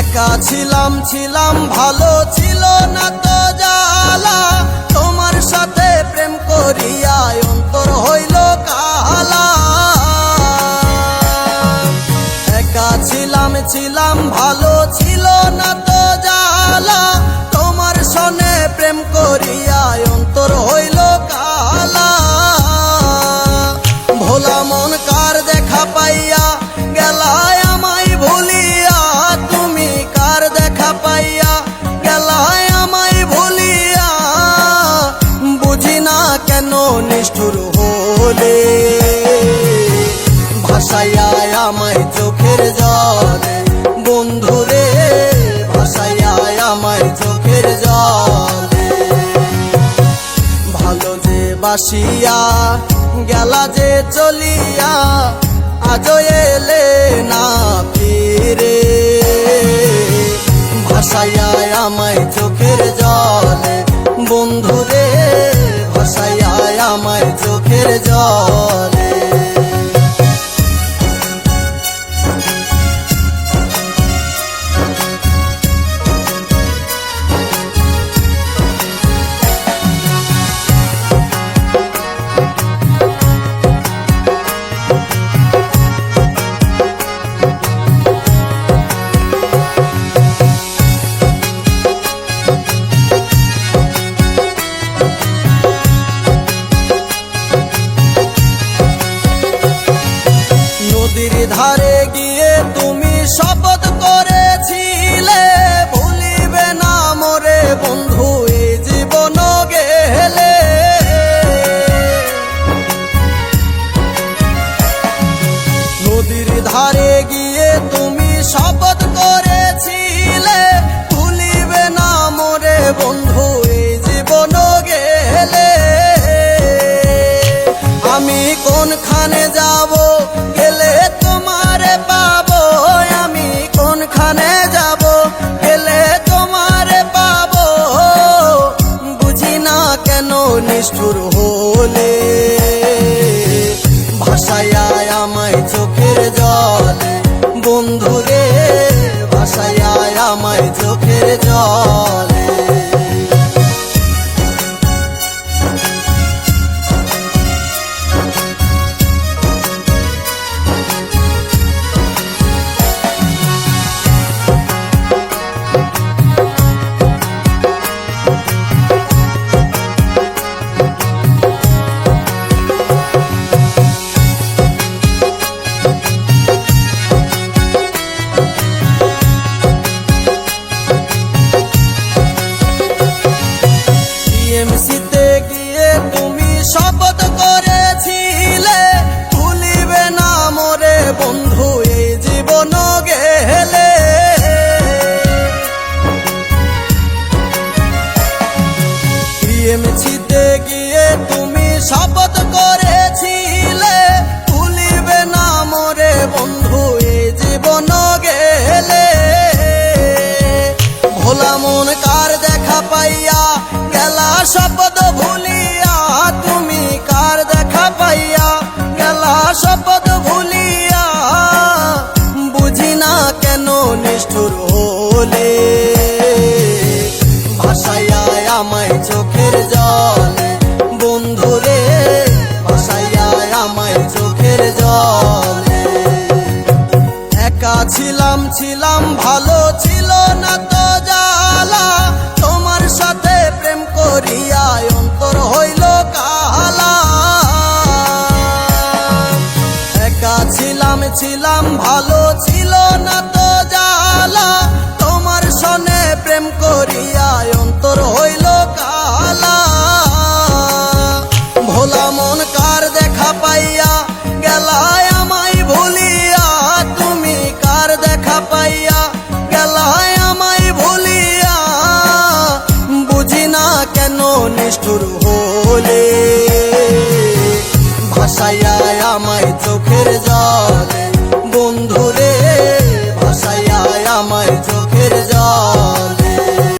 একা ছিলাম ছিলাম ভালো ছিল না তো জ্বালা, তোমার সাথে প্রেম করিয়া অন্তর হইল কালা। একা ছিলাম ছিলাম ভালো ছিল না তো জ্বালা, তোমার সনে প্রেম করিয়া অন্তর হইল কালা। ভোলা মন কার দেখা পাইয়া গেলায় আমায় ভুলিয়া, তুমি কার দেখা পাইয়া গেলায় আমায় ভুলিয়া। বুঝি না কেন নিষ্ঠুর হলে, ভাসাইয়া আমায় চোখের জলে বন্ধুরে, ভাসাইয়া আমায় চোখের জলে। ভালো যে বাসিয়া গেলা যে চলিয়া, আজও এলে না ফিরে। ভাসাইয়া আমায় চোখের জলে বন্ধুরে, ভাসাইয়া আমায় চোখের জলে। নদীর ধারে গিয়ে তুমি শপথ করেছিলে, ভুলিবে না মোরে বন্ধু এই জীবন গেলে। নদীর ধারে গিয়ে তুমি শপথ করেছিলে, ভুলিবে না মোরে বন্ধু এই জীবন গেলে। আমি কোনখানে যাব গেলে তোমারে পাবো, আমি কোনখানে যাব গেলে তোমারে পাবো। বুঝি না কেন নিষ্ঠুর হলে, ভাসাইয়া আমায় চোখের জলে বন্ধুরে, ভাসাইয়া আমায় চোখের জলে। টিএমসিতে গিয়ে তুমি শপথ করেছিলে, ভুলিবে না মোরে বন্ধু এই জীবন গেলে। টিএমসিতে গিয়ে তুমি শপথ করেছিলে, ভুলিবে না মোরে বন্ধু এই জীবন গেলে। ভোলা মন কার দেখা পাইয়া গেলা শপথ ভুলিয়া, তুমি কার দেখা পাইয়া গেলা শপথ ভুলিয়া। বুঝি না কেন নিষ্ঠুর হলে, ভাসাইয়া আমায় চোখের জলে বন্ধুরে, ভাসাইয়া আমায় চোখের জলে। একা ছিলাম ছিলাম ভালো ছিল না তো জ্বালা, তোমার সাথে প্রেম করিয়া অন্তর হইল কালা। একা ছিলাম ছিলাম ভালো ছিল না তো জ্বালা, তোমার সনে প্রেম করিয়া অন্তর হইল কালা। ভোলা মন কার দেখা পাইয়া গেলায় আমায় ভুলিয়া, তুমি কার দেখা পাইয়া গেলায় আমায় ভুলিয়া। বুঝি না কেন নিষ্ঠুর হলে, ভাসাইয়া আমায় চোখের জলে বন্ধু